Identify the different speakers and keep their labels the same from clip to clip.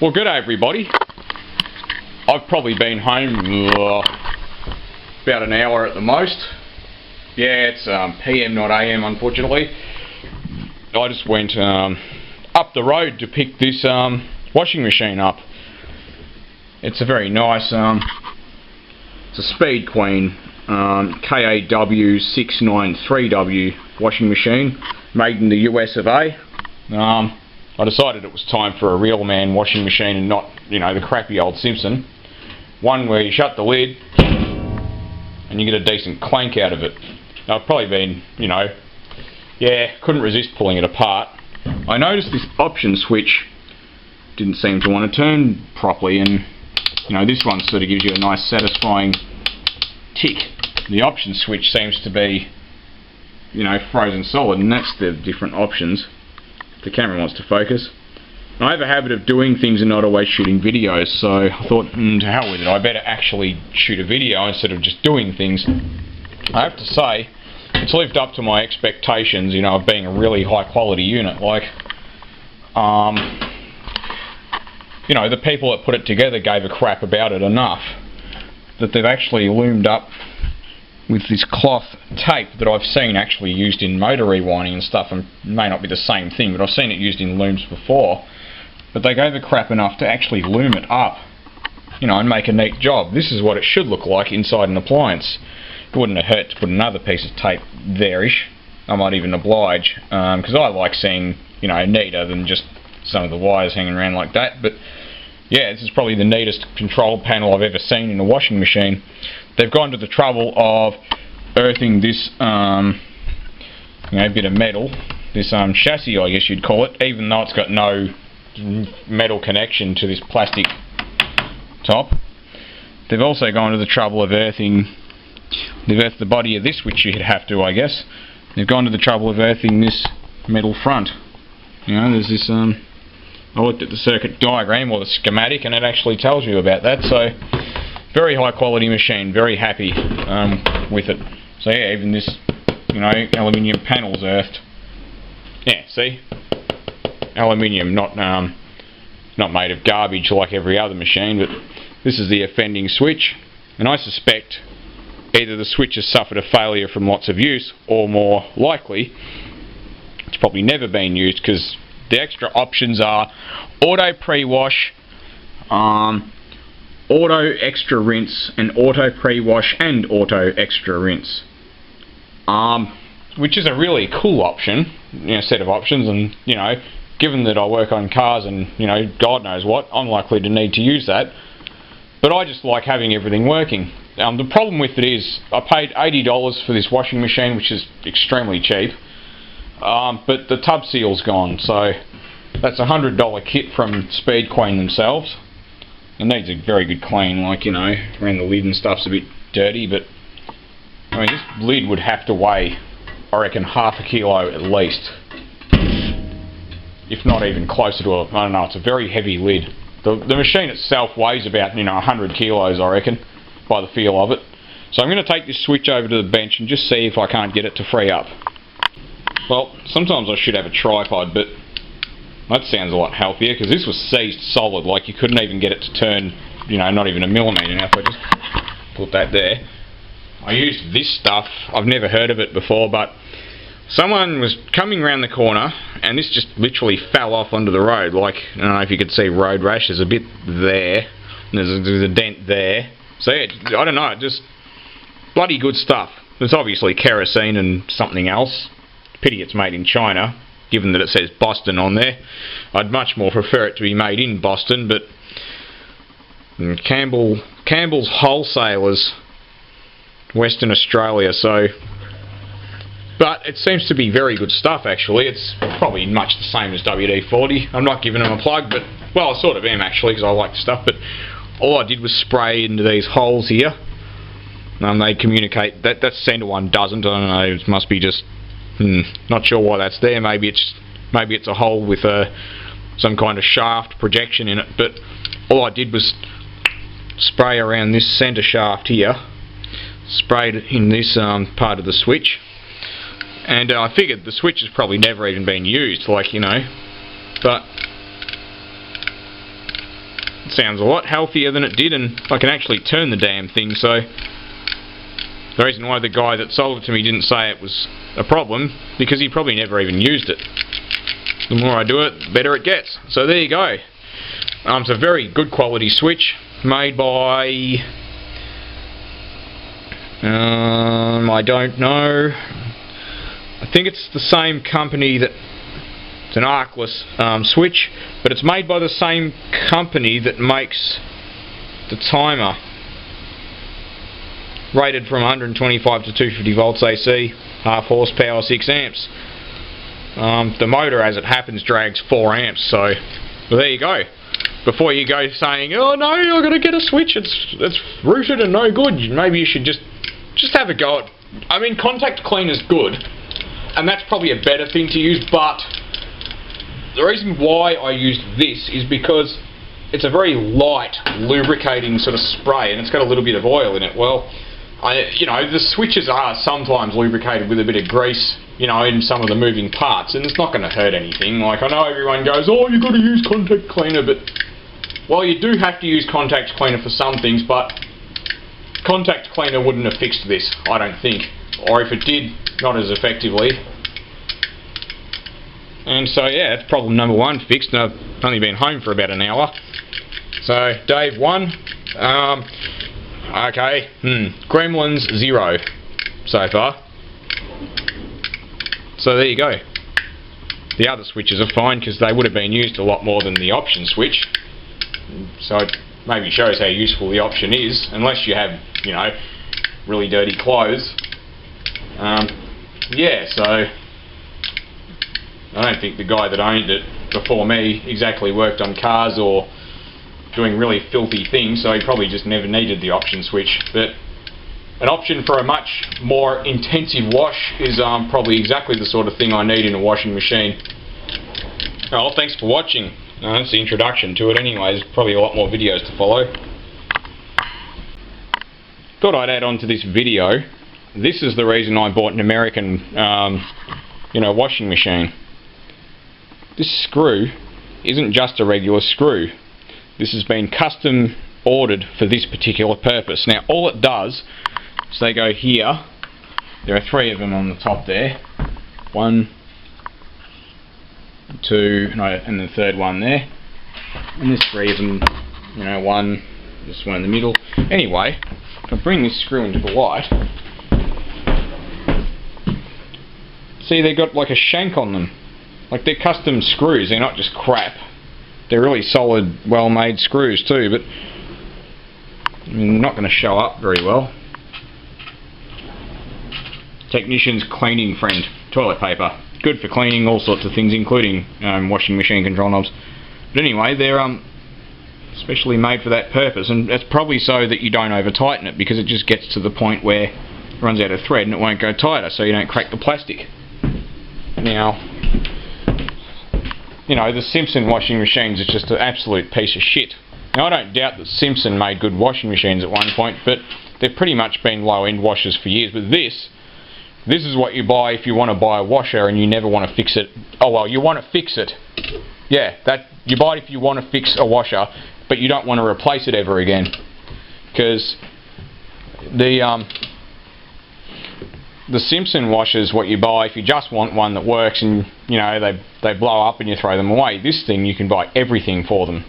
Speaker 1: Well, good day everybody. I've probably been home about an hour at the most. Yeah, it's PM not AM unfortunately. I just went up the road to pick this washing machine up. It's a very nice, it's a speedqueen KAW693W washing machine made in the US of A. I decided it was time for a real man washing machine and not, you know, the crappy old Simpson. One where you shut the lid and you get a decent clank out of it. Now, I've probably been, you know, yeah, couldn't resist pulling it apart. I noticed this option switch didn't seem to want to turn properly, and, you know, this one sort of gives you a nice satisfying tick. The option switch seems to be, you know, frozen solid, and that's the different options. The camera wants to focus. I have a habit of doing things and not always shooting videos, so I thought, to hell with it, I better actually shoot a video instead of just doing things. I have to say, it's lived up to my expectations, you know, of being a really high quality unit. Like, you know, the people that put it together gave a crap about it enough that they've actually loomed up with this cloth tape that I've seen actually used in motor rewinding and stuff, and it may not be the same thing, but I've seen it used in looms before. But they gave a crap enough to actually loom it up, you know, and make a neat job. This is what it should look like inside an appliance. It wouldn't have hurt to put another piece of tape there-ish. I might even oblige, because I like seeing, you know, neater than just some of the wires hanging around like that. But yeah, this is probably the neatest control panel I've ever seen in a washing machine. They've gone to the trouble of earthing this, you know, bit of metal, this chassis, I guess you'd call it, even though it's got no metal connection to this plastic top. They've also gone to the trouble of earthing, they've earthed the body of this, which you'd have to, I guess. They've gone to the trouble of earthing this metal front. You know, there's this, I looked at the circuit diagram or the schematic, and it actually tells you about that. So, very high quality machine, very happy with it. So yeah, even this, you know, aluminium panel's earthed. Yeah, see? Aluminium, not made of garbage like every other machine, but this is the offending switch, and I suspect either the switch has suffered a failure from lots of use, or more likely, it's probably never been used, because the extra options are auto pre-wash, auto extra rinse, and auto pre-wash and auto extra rinse, which is a really cool option, you know, set of options. And, you know, given that I work on cars and, you know, God knows what, I'm likely to need to use that, but I just like having everything working. The problem with it is I paid $80 for this washing machine, which is extremely cheap, but the tub seal's gone, so that's a $100 kit from speedqueen themselves. It needs a very good clean, like, you know, around the lid and stuff's a bit dirty, but I mean, this lid would have to weigh, I reckon, half a kilo at least, if not even closer to a, I don't know, it's a very heavy lid. The machine itself weighs about, you know, 100 kilos, I reckon, by the feel of it. So I'm going to take this switch over to the bench and just see if I can't get it to free up. Well, sometimes I should have a tripod, but that sounds a lot healthier, because this was seized solid, like you couldn't even get it to turn, you know, not even a millimetre. Now if I just put that there, I used this stuff, I've never heard of it before, but someone was coming around the corner and this just literally fell off onto the road. Like, I don't know if you could see road rash, there's a bit there, and there's a dent there. So yeah, I don't know, just bloody good stuff. There's obviously kerosene and something else. Pity it's made in China, given that it says Boston on there. I'd much more prefer it to be made in Boston, but Campbell's Wholesalers, Western Australia, so... But it seems to be very good stuff, actually. It's probably much the same as WD-40. I'm not giving them a plug, but, well, I sort of am, actually, because I like the stuff, but all I did was spray into these holes here, and they communicate. That centre one doesn't. I don't know, it must be just... not sure why that's there. Maybe it's a hole with some kind of shaft projection in it, but all I did was spray around this centre shaft here, sprayed in this part of the switch, and I figured the switch has probably never even been used, like, you know, but sounds a lot healthier than it did, and I can actually turn the damn thing, so the reason why the guy that sold it to me didn't say it was a problem, because he probably never even used it. The more I do it, the better it gets. So there you go. It's a very good quality switch, made by... I don't know. I think it's the same company that... It's an arcless switch, but it's made by the same company that makes the timer. Rated from 125 to 250 volts AC, half horsepower, 6 amps. The motor, as it happens, drags 4 amps, so well, there you go. Before you go saying, oh no, I've got to get a switch, it's rooted and no good, maybe you should just have a go at... I mean, contact clean is good, and that's probably a better thing to use, but the reason why I used this is because it's a very light, lubricating sort of spray, and it's got a little bit of oil in it. Well, you know, the switches are sometimes lubricated with a bit of grease, you know, in some of the moving parts, and it's not going to hurt anything. Like, I know everyone goes, oh, you've got to use contact cleaner, but, well, you do have to use contact cleaner for some things, but contact cleaner wouldn't have fixed this, I don't think. Or if it did, not as effectively. And so, yeah, that's problem number 1 fixed, and I've only been home for about an hour. So, Dave 1. Okay, Gremlins 0 so far. So there you go. The other switches are fine because they would have been used a lot more than the option switch. So it maybe shows how useful the option is, unless you have, you know, really dirty clothes. Yeah, so I don't think the guy that owned it before me exactly worked on cars or doing really filthy things, so he probably just never needed the option switch. But an option for a much more intensive wash is probably exactly the sort of thing I need in a washing machine. Well, thanks for watching. That's the introduction to it anyway. There's probably a lot more videos to follow. Thought I'd add on to this video. This is the reason I bought an American you know, washing machine. This screw isn't just a regular screw. This has been custom ordered for this particular purpose. Now all it does is they go here. There are 3 of them on the top there. 1, 2, no, and the 3rd one there. And there's 3 of them, you know, 1, this one in the middle. Anyway, if I bring this screw into the light, see, they've got like a shank on them. Like, they're custom screws, they're not just crap. They're really solid, well-made screws too, but I mean, they're not going to show up very well. Technician's cleaning friend, toilet paper. Good for cleaning all sorts of things, including washing machine control knobs. But anyway, they're specially made for that purpose, and that's probably so that you don't over-tighten it, because it just gets to the point where it runs out of thread and it won't go tighter, so you don't crack the plastic. Now, you know, the Simpson washing machines are just an absolute piece of shit. Now, I don't doubt that Simpson made good washing machines at one point, but they've pretty much been low-end washers for years. But this is what you buy if you want to buy a washer and you never want to fix it. Oh, well, you want to fix it. Yeah, that you buy it if you want to fix a washer, but you don't want to replace it ever again. Because the Simpson washers, what you buy if you just want one that works, and you know they blow up and you throw them away. This thing, you can buy everything for them.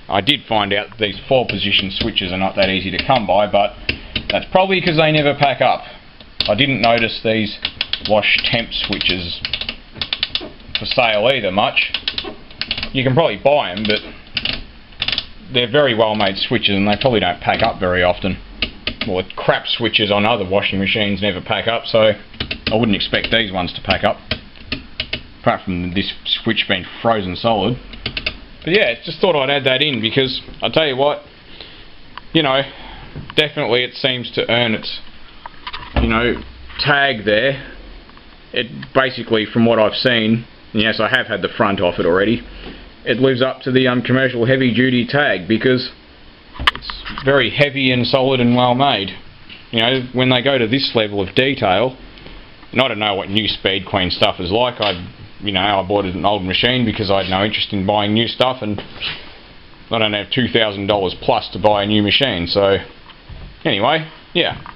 Speaker 1: I did find out that these 4-position switches are not that easy to come by, but that's probably because they never pack up. I didn't notice these wash temp switches for sale either much. You can probably buy them, but they're very well made switches and they probably don't pack up very often. Well, the crap switches on other washing machines never pack up, so I wouldn't expect these ones to pack up, apart from this switch being frozen solid. But yeah, just thought I'd add that in, because I'll tell you what, you know, definitely it seems to earn its, you know, tag there. It basically, from what I've seen, yes, I have had the front off it already, it lives up to the commercial heavy duty tag, because it's very heavy and solid and well made. You know, when they go to this level of detail, and I don't know what new speedqueen stuff is like. I bought an old machine because I had no interest in buying new stuff, and I don't have $2,000 plus to buy a new machine. So anyway, yeah.